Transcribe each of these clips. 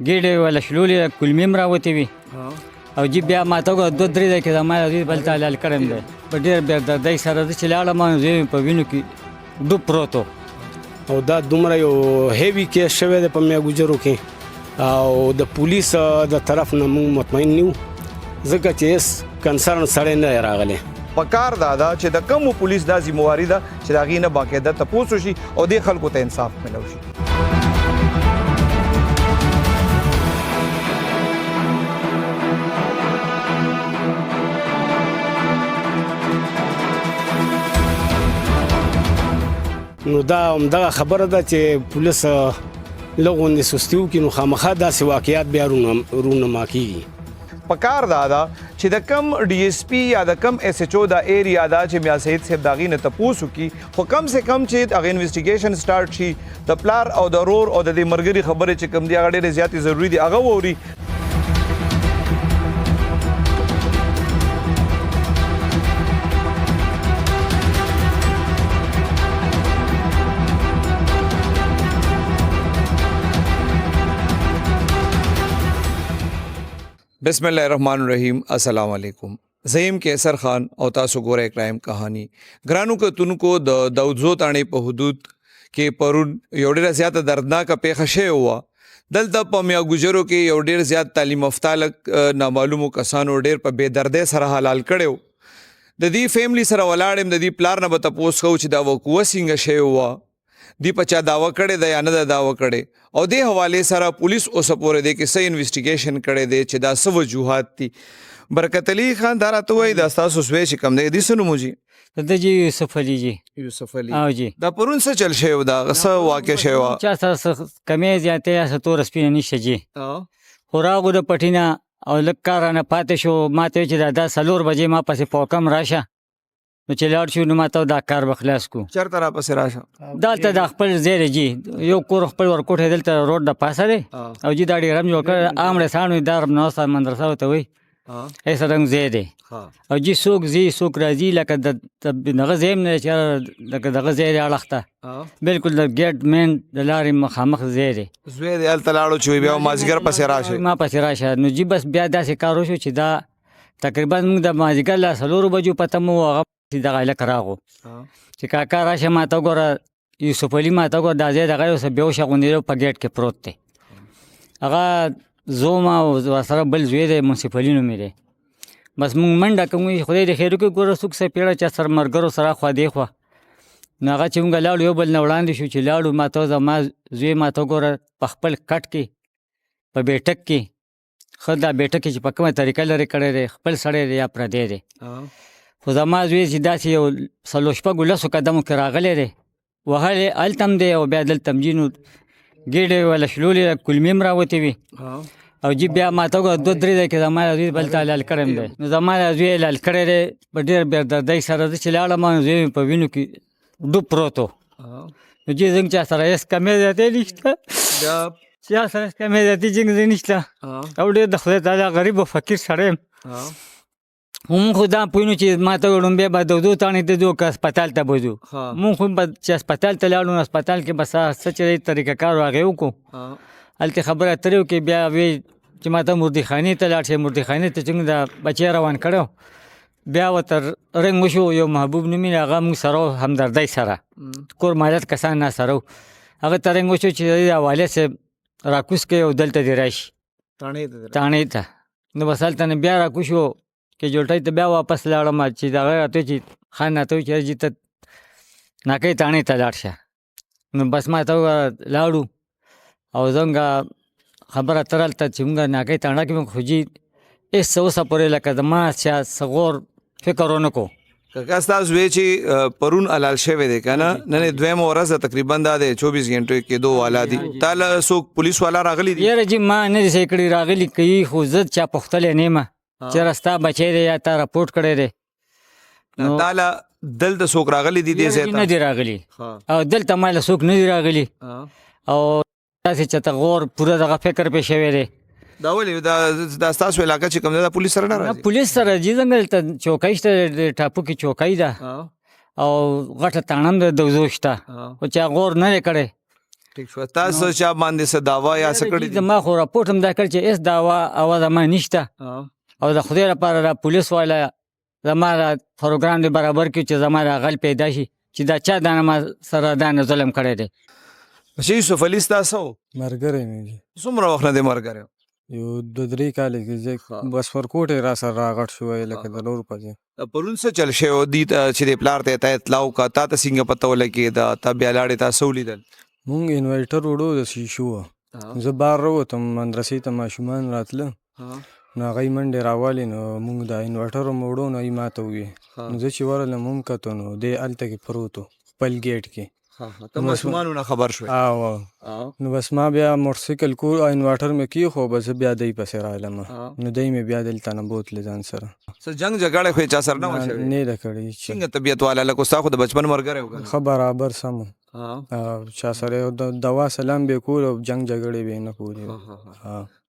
ګېډې ولا شلولې کلمې هم راوتې وي او جی بیا ما ته وګوره 2-3 دقیقې زما زوی بل حلال کړی دی په ډېر بېدردۍ سره زه چې لاړم زوی مې په وینو کې ډوب پروت و او دا دومره یو هیوي کیس شوی دی په میا ګجرو کې او د پولیس د طرف نه موږ مطمئن نه یو ځکه چې هېڅ کنسرن سړی نه دی راغلی پکار دا چې د کومو پولیس دا ذمہواري ده چې د هغې نه باقاعده تپوس وشي او دې خلکو ته انصاف ملو شي. نو دا همدغه خبره ده چې پولیس لږ غوندې سستي وکړي نو خامخا داسې واقعیات بیا رونما کېږي. پکار دا چې د کم ډي ایس پی یا د کم ایس ایچ او دا ایریا دا چې میا سید صاحب د هغې نه تپوس وکړي خو کم سے کم چې هغه انویسټیګیشن سټارټ شي د پلار او د رور او د دې ملګري خبرې چې کم دي هغه ډېرې زیاتې ضروري دي هغه واوري. بسم الله الرحمن الرحیم. السلام علیکم. زیم کیسر خان او تاسو ګورئ کرائم کہانی. ګرانو کتونکو د داودزو تاڼې په حدود کې پرون یو ډېره زیاته دردناکه پیښه شوې وه. دلته په میا ګجرو کې یو ډېر زیات تعلیم یافته هلک نامعلومو کسانو ډېر په بې دردۍ سره حلال کړی و. د دې فیملی سره ولاړ یم، د دې پلار نه به تپوس کوو چې دا وقوعه څنګه شوې وه، دی په چا دعوه کړې ده یا نه ده دعوه کړې، او دې حوالې سره پولیس اوسه پورې دی کې څه انویسټیګیشن کړی دی چې دا څه وجوهات دي. برکت علي خان دا راته وایي دا ستاسو سوی چې کوم دی دې څه نوم و جي؟ د جی یوسف علي جی. یوسف علي. او جی دا پرون څه چل شوی و، دا څه واقع شوی وه؟ چا سره څه کمې زیاتې یا څه توره سپینه نشته جی. خو راغلو د پټي نه او لږ کار رانه پاتې شو. ما ته ویل چې دا 4 بجې ما پسې په حکم راشه، نو چې لاړ شو نو ما ته دا کار به خلاص کړو. چېرته راپسې راشه؟ دلته د خپل ځای دی جی، یو کور خپل ورکوټی دلته روډ د پاسه دی او جی دا ډېر هم جوړ کړی عامړې ساڼو دار نوسته مدرسه ورته وایي ایسه رنګ ځای دی. او جی څوک ځي څوک راځي لکه د دغه ځای هم نه دی چې لکه دغه ځای دی اړخ ته بلکل د ګیټ مین د لارې مخامخ ځای دی. زوی دی هلته لاړو چې بیا مازدیګر پسې راشه؟ ما پسې راشه. نو جی بس بیا داسې کار وشو چې دا تقریبا موږ د مازدیګر له 4 بجو پته مو هغه دغه هلک راغو چې کاکا راشه ما ته وګوره یوسف علي ما ته وګوره دا ځای دغه یو څه بېهوشه غوندې په ګیټ کې پروت دی. هغه زوم او ورسره بل زوی دی منصف علي نومې دی. بس مونږ منډه کوو خدای دې خیر وکړي ګوره څوک څه پیړه چا سره ملګرو سره خوا دېخوا. نو هغه چې مونږ لاړو یو بل نه وړاندې شو چې لاړو ما ته زما زوی ما ته وګوره په خپل کټ کې په بیټک کې ښه دا بیټک کې چې په کومه طریقه لرې کړی دی خپل سړی دی یا پردی دی. خو زما زوی چې داسې یو 4-5 قدمو کې راغلی دی وهلی هلته هم دی او بیا دلته هم جي نو ګېډې ولا شلولې کلمې هم راوتې وي او جی بیا ما ته وګوره 2-3 دقیقې زما زوی بلته حلال کړی دی. نو زما زوی حلال کړی دی په ډېر بېدردۍ سره. زه چې لاړم زوی مې په وینو کې ډوب پروت و. نو جی زنګ چا سره هېڅ کمې زیاتې نشته، چا سره هېڅ کمې زیاتې جنګ نشته او ډېر د خدای تعالی غریب او فقیر سړی یم. مونږ خو دا پوهېنو چې ما ته لومبی به دودو تاڼې ته ځو که هسپتال ته به ځو. مونږ خو به چې هسپتال ته لاړو نو هسپتال کې به څه چې دی طریقه کار هغې وکړو. هلته خبرې اترې وکړې بیا وی چې ما ته مردخانې ته لاړ شئ. مردخانې ته څنګه دا بچی روان کړی بیا ورته رنګ وشو. یو محبوب نومي هغه موږ سره همدردۍ سره کور مالت کسان نه سره هغه ته رنګ وشو چې د والد صاحب راکوز کوي او دلته دې راشي تاڼې ته. نو بس هلته نه بیا راکوز شو کې جوړټۍ ته بیا واپس لاړم چې دغه راته چې خان راته وایي چې ته ناکۍ تاڼې ته لاړ شه. نو بس ما ته لاړو او زموږ خبره تر هلته چې موږ ناکۍ تاڼه کې موږ خو جي هېڅ څه اوسه پورې لکه زما چا څه غور فکر ونه کړو. کاکا ستا زوی چې پرون حلال شوی دی که نه، نن یې 2مه ورځ ده تقریبا دا دی 24 غنټو کې 2 والا دي. تا له څوک پولیس والا راغلي دي؟ یاره جي ما نه دي صحیح کړي راغلي کوي خو زه چا پوښتلی نه یم چې رستا بچی دی یا تا راپورټ کړی دی. تا له دلته څوک راغلي دي دې ځای ته؟ نه دي راغلي او دلته ما له څوک نه دي راغلي او داسې چېرته غور پوره دغه فکر پې شوی دی. دا ولې دا ستاسو علاقه چې کوم دی دا پولیس سره نه راځي؟ پولیس سره جي څنګه دلته چوکۍ شته د ټاپو کې چوکۍ ده او غټه تاڼه هم د دوزو شته خو چا غور نه دی کړی. ټیک شو تاسو چا باندې څه دعوا یا څه کړی دي؟ زما خو راپورټ هم دا کړ چې اس دعوا او زما نشته او د خدای لپاره د پولیس والا زما پروګرام دی برابر کړي چې زما د غل پیدا شي چې دا چا دا ما سره دا ظلم کړی دی. چې یوسف علي ستاسو مرګره مې دي. څومره وخت نه دی مرګره؟ یو 2-3 کال کې بس ورکوټ را سره راغټ شو لکه د لور پځه. پرون څه چل شو دي چې د پلار ته اطلاع کا تا ته څنګه پته ولګي دا ته بیا لاړې تاسو لیدل؟ مونږ انوایټر وړو د شیشو زه بار وروتم مدرسې ته ماشومان راتله نو هغوی منډې راولې نو مونږ دا انوایټر هم وړو نو هغوی ماته وویې نو زه چې ورغلم هم کتو نو دی هلته کې پروت و خپل ګیټ کې. ته ماشومانو نه خبر شوې؟ او نو بس ما بیا موټرسایکل کو انوایټر مې کېښو بس بیا دی پسې راغلم نو دی مې بیا دلته نه بوتلې ځان سره. څه جنګ جګړه خو یې چا سره نه وه شوې؟ نه ده کړې. څنګه طبیعت والا لکه ستا خو د بچپن ملګری و که نه؟ ښه برابر سم چا سره یو د دوا سلام به کول او جنګ جګړې به نه کولې.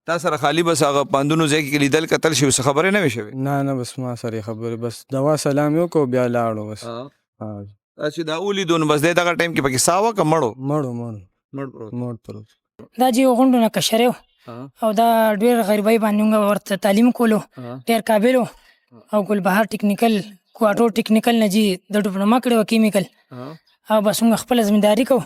تا سره خالی بس هغه پاندونو ځای کې لیدل کتل شوي څه خبرې نه وې شوې؟ نه بس ما سره خبرې بس دوا سلام یې وکړو بیا لاړو بس. چې دا ولیدو نو بس دی دغه ټایم کې پکې ساه وه که مړ پروت. دا چې غونډو نه کشر و او دا ډېر غریبۍ باندې موږ ورته تعلیم کولو ډېر قابل او ګلبهار ټیکنیکل کوارټر ټیکنیکل نه چې د ډیپلوما کړې وه کیمیکل او بس موږ خپله زمینداري کوو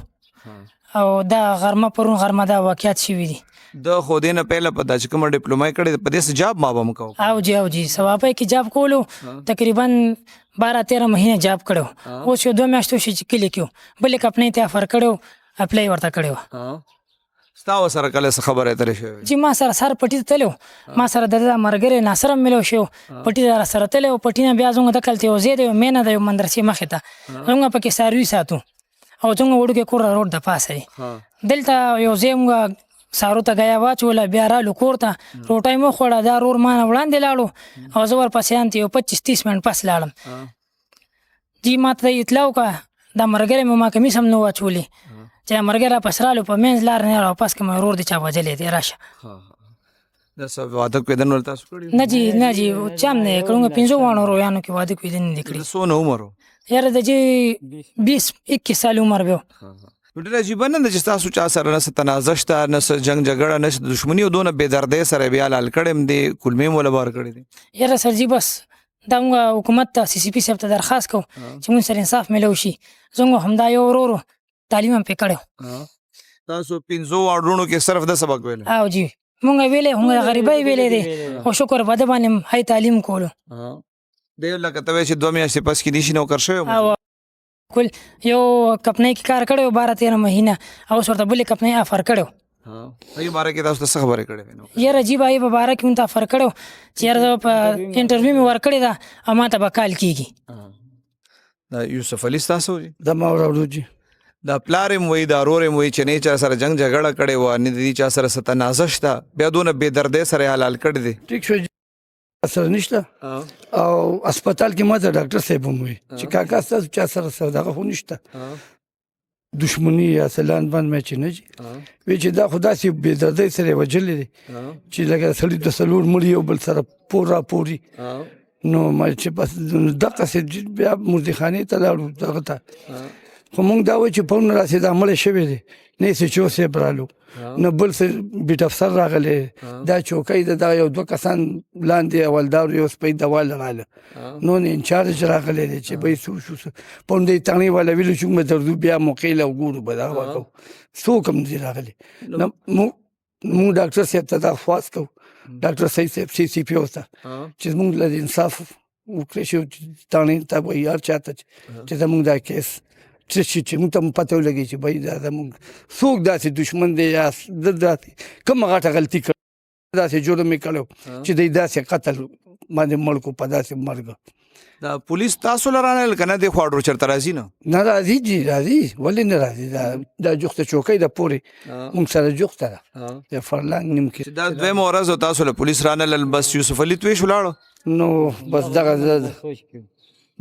او دا غرمه پرون غرمه دا واقعیت شوي دي. د خو دې نه پهله په دا چې کومه ډیپلوما یې کړې په دې څه جاب ما به هم کوو؟ او جی سوابه کې جاب کولو تقریبا 12-13 مهینه جاب کړو. اوس یو 2 میاشتو شي چې کلي کې و بلې کمپنۍ ته افر کړی اپلای ورته کړی و. ستا ورسره کله څه خبرې اترې شوې؟ چې ما سره سر پټي ته تللی و ما سره د ملګری ناصر هم میلاو شوی و پټي ته راسره تللی و پټي نه بیا زموږ دکلته یو ځای دی یو مینه ده یو مدرسې مخې ته زموږ پکې څاروي ساتو او زموږ وړوکی کور روډ د پاسه دی دلته یو ځای موږ سارو ته ګیا واچوله بیا رالو کور ته روټۍ مو خوړه دا رور ما نه وړاندې لاړو او زه ورپسې انته یو 25-30 منټ پس لاړم. جی ما ته اطلاع وکړه دا ملګری مې ما کمیس هم نه واچولې چې ملګری راپس رالو په منځ لار نه راپس که مې ورور دی چا وژلی دی راشه. دا څه واده کوېدن ول تاسو کړي؟ نه جی چا هم نه یې کړی موږ 5 واړو رویانو کې واده کوېدن نه دي کړي. څونه عمر و؟ یاره د چې 20-21 سال عمر به و. ډېر عجیبه نه ده چې ستاسو چا سره نه څه تنازع شته نه څه جنګ جګړه نه څه دښمني او دونه بېدردۍ سره بیا لال کړی هم دی کلمې هم وله بار کړی دی؟ یاره سر جي بس دا موږ حکومت ته CCP صاحب ته درخواست کوو چې موږ سره انصاف میلاو شي. زموږ همدا یو ورور تعلیم هم پرې کړی. تاسو 5 وړونو کې صرف د سبق ویلی؟ او جی موږ ویلی موږ غریبۍ ویلی دی او شکر په ده باندې هی تعلیم کولو. دی لکه ته وایې چې 2 میاشتې پس کې نشي نوکر شوی او کل یو کمپنۍ کې کار کړی و 12-13 مهینه او اوس ورته بلې کمپنۍ افر کړی و. هغې باره کې تاسو ته څه خبرې کړې وې؟ یاره جی هغې په باره کې مونږ ته افر کړی و چې یاره زه په انټرویو مې ورکړې ده او ما ته به کال کېږي. دا یوسف علي ستاسو جي؟ دا ما وړو جي. دا پلار هم وایي دا رور هم وایي چې نه چا سره جنګ جګړه کړې وه نه د دې چا سره څه تنازع شته بیا دونه بېدردۍ سره یې حلال کړی دی. ټیک شو سره نشته او هسپتال کې ما ته ډاکټر صاحب هم وایي چې کاکا ستاسو چا سره څه دغه خو نشته دښمني یا سلان باندې مې چې نه جي وایي چې دا خو داسې بېدردۍ سره یې وژلې دی چې لکه سړي د څلور مړي یو بل سره پور راپوري نو ما چې بس دقسې بیا مردخانې ته لاړو دغه ته خو مونږ دا وایو چې پرون راسې دا مړی شوی دی نه یې SHO صاحب رالو نه بل څه بیټ افسر راغلی دا چوکۍ ده دغه یو 2 کسان لاندې اولدار یو سپی دواله راله نو نه انچارج راغلی دی چې به یې څه وشو پرون د تڼۍ والا ویلو چې موږ درځو بیا موقع له وګورو به دغه به کوو څوک هم دي راغلي مونږ ډاکټر صاحب ته درخواست کوو ډاکټر سعید صاحب CCP ورته چې زموږ له انصاف وکړی شي تڼۍ ته وایي هر چا ته چې زموږ دا کیس څه شي چې موږ ته هم پته ولګي چې بھائی دا زموږ څوک داسې دښمن دی یا داسې کومه غټه غلطي کړې داسې جرم یې کړی چې دی داسې قتل باندې مړ کړو په داسې مرګ. دا پولیس تاسو له رانهیل که نه دی خو اډر چېرته راځي نه راځي جي راځي ولې نه راځي دا جوخته چوکۍ ده پورې موږ سره جوخته ده د فرلنګ نیم کې دا دویمه ورځ او تاسو له پولیس رانهیل بس یوسف علي توی شو لاړو نو بس دغه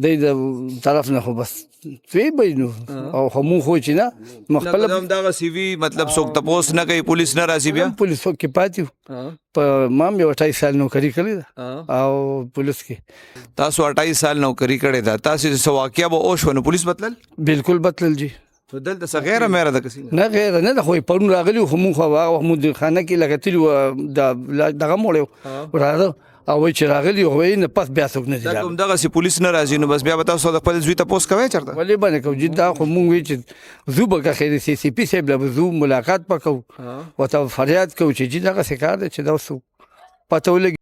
دی د طرف نه خو بس توی به نو او خو مونږ خو چې نه مخپله دغه CV مطلب څوک تپوس نه کوي پولیس نه راځي بیا پولیس کې پاتې وو په ما هم یو 28 سال نوکري کړې ده او پولیس کې تاسو 28 سال نوکري کړې ده تاسو څه واقعه به اوس ونه پولیس بتلل بالکل بتلل جی دلته څه غیره مېره ده کسي نه غیر نه د خو پرون راغلی خو مونږ خو هغه مو د خانه کې لګتلی د دغه موړ راځه او وای چې راغلی خو نه پس بیا څوک نه دی دا کوم دغه سي پولیس نه راځي نو بس بیا به تاسو د خپل زوی تاسو کوي چرته ولې باندې کو جدا خو مونږ وی چې زو به خیر سی سی پی صاحب له زو ملاقات وکړو وته فریاد کوو چې دغه څه کار دی چې دا وسو پته ولګي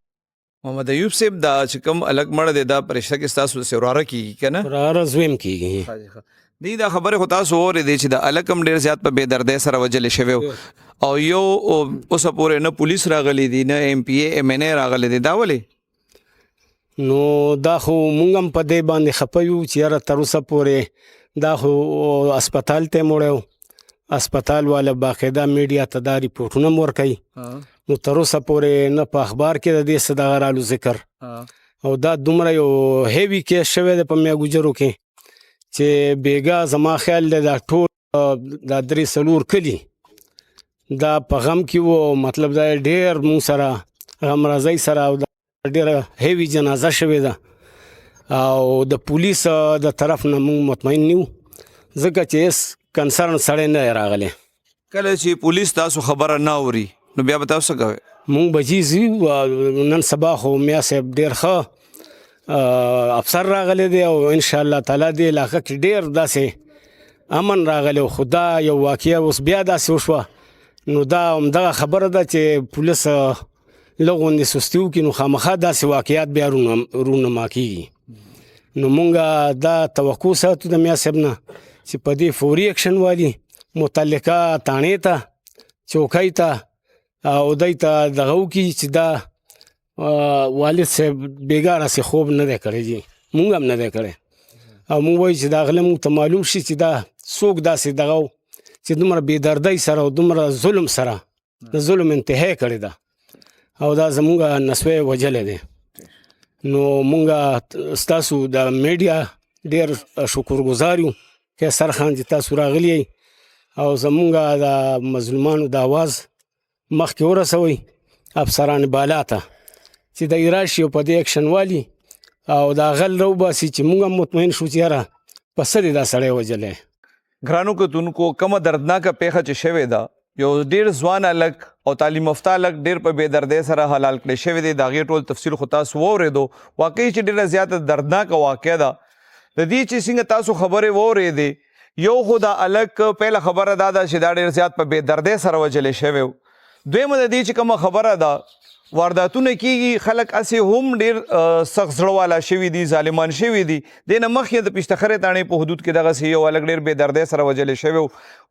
محمد ایوب صاحب دا چې کوم الګ مړ دی دا پرشته کې تاسو سره کیږي کنه وراره زویم کیږي دی دا خبره خو تاسو اورې دی چې د الکم ډیر زیات په بے دردۍ سره وجل شوی او یو اوس پورې نه پولیس راغلی دی نه ایم پی ای ایم ان ای راغلی دی دا ولې نو دا خو مونږ هم په دې باندې خپه یو چې یاره تر اوسه پورې دا خو اسپتال ته موړی اسپتال والا باقاعده میډیا ته دا ریپورټونه هم ورکوي نو تر اوسه پورې نه په اخبار کې د دې څه دغه رالو ذکر او دا دومره یو هیوي کیس شوی دی په میا ګجرو کې چې بیګا زما خیال دی دا ټول دا 3-4 کلي دا په غم کې وو مطلب دا ډېر مونږ سره غمرازۍ سره او ډېره هیوي جنازه شوې ده او د پولیس د طرف نه مونږ مطمئن نه یو ځکه چې هېڅ کنسرن سړی نه دی راغلی کله چې پولیس تاسو خبره نه اوري نو بیا به تاسو کوئ مونږ بجیز یو نن سبا خو میا صاحب ډېر ښه افسر راغلی دی او انشاءالله تعالی دې علاقه کې ډېر داسې امن راغلی خو دا یو واقعه اوس بیا داسې وشوه نو دا همدغه خبره ده چې پولیس لږ غوندې سستي وکړي نو خامخا داسې واقعات بیا رونما کېږي نو مونږ دا توقع ساتو د میا صاحب نه چې په دې فوري اکشن والي متعلقه تاڼې ته چوکۍ ته او دی ته دغه وکړي چې دا والد صاحب بیګا راسې خوب نه دی کړی جی مونږ هم نه دی کړی او مونږ وایو چې دا غله مونږ ته معلوم شي چې دا څوک داسې دغه چې دومره بې دردۍ سره او دومره ظلم سره د ظلم انتها کړې ده او دا زمونږ نسوی وجلی دی نو مونږ ستاسو د میډیا ډېر شکرګزار یو قیصر خان چې تاسو راغلی او زمونږ د مظلومانو د اواز مخکې ورسوئ افسران بالا ته چې د راشي او په دې اکشن والي او دا غل راوباسي چې موږ هم مطمئن شو چې یاره په څه دی دا سړی وجلی ګرانو کتونکو کومه دردناکه پیښه چې شوې ده یو ډېر ځوان هلک او تعلیم یافته هلک ډېر په بې دردۍ سره حلال کړی شوی دی د هغې ټول تفصیل خو تاسو واورېدو واقعي چې ډېره زیاته دردناکه واقعه ده د دې چې څنګه تاسو خبرې واورېدې یو خو دا هلک پهله خبره دا ده چې دا ډېر زیات په بې دردۍ سره وجلی شوی و دویمه د دې چې کومه خبره ده وارداتونه کېږي خلک هسې هم ډېر سخت زړه والا شوي دي ظالمان شوي دي دې نه مخکې د پشتخرې تاڼې په حدود کې دغسې یو هلک ډېر بې دردۍ سره وجلی شوی و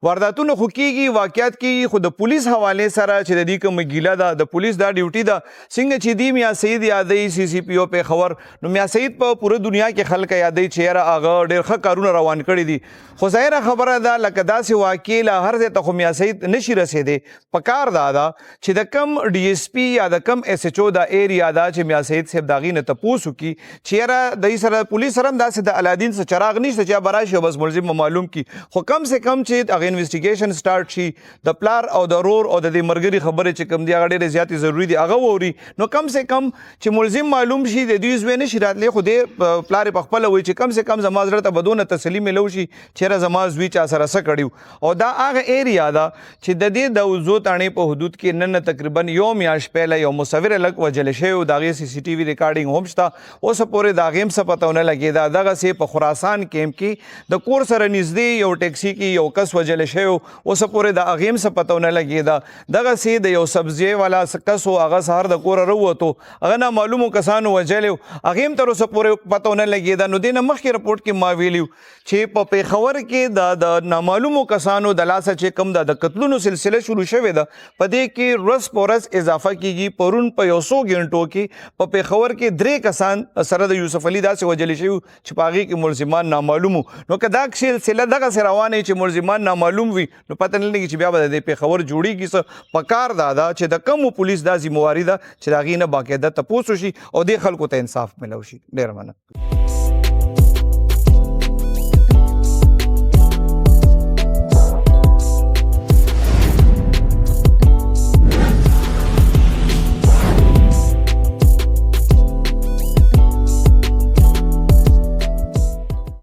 وارداتونه خو کېږي واقعات کېږي خو د پولیس حوالې سره چې د دې کومه ګیله ده د پولیس دا ډیوټي ده څنګه چې دی میا سعید یادوي سی سی پی او پېښور نو میا سعید په پوره دنیا کې خلک یادوي چې یاره هغه ډېر ښه کارونه روان کړي دي خو ظاهره خبره ده لکه داسې واقع له هر ځای ته خو میا سعید نشي رسېدی پکار دا ده چې د کم ډي ایس پي یا د کم ایس ایچ او دا ایریا ده چې میا سعید صاحب د هغې نه تپوس وکړي چې یاره دوی سره پولیس سره هم داسې د الادین څه چراغ نشته چې به راشي او بس ملزم معلوم کړي خو کم سے کم چې هغه انویسټیګیشن سټارټ شي د پلار او د رور او د دې ملګري خبرې چې کوم دي هغه ډېرې زیاتې ضروري دي هغه واوري نو کم سے کم چې ملزم معلوم شي د دوی زوی نشي راتلی خو دې پلار یې پخپله وایي چې کم سے کم زما زړه ته به دونه تسلي میلو شي چې یاره زما زوی چا سره څه کړي او دا هغه ایریا ده چې د دې د وزو تاڼې په حدود کې نن تقریبا یو میاشت پهله یو مصور هلک وجلی شوی و د هغې سی سی ټي وي ریکارډینګ هم شته اوسه پورې د هغې هم څه پته ونه لګېده دغسې په خراسان کیمپ کې د کور سره نږدې یو ټیکسي کې یو کس وجلی شوی و اوسه پورې د هغې هم څه پته ونه لګېده دغسې د یو سبزی والا کس و هغه سهار د کوره راووتو هغه نامعلومو کسانو وجلی و هغې هم تر اوسه پورې پته ونه لګېده نو دې نه مخکې رپورټ کې ما ویلي چې په پېښور کې د نامعلومو کسانو د لاسه چې کوم د قتلونو سلسله شروع شوې ده په دې کې ورځ په ورځ اضافه کېږي پرون په 100 غنټو کې په پېښور کې 3 کسان سره د یوسف علي داسې وجلی شوي چې په هغې کې ملزمان نامعلوم نو که دا سلسله دغسې روانه چې ملزمان نامعلوم وي نو پته نه لګي چې بیا به د دې پېښور جوړېږي څه پکار دا ده چې د کمو پولیس دا ذمواري ده چې د هغې نه باقاعده تپوس وشي او دې خلکو ته انصاف میلو شي ډېره مننه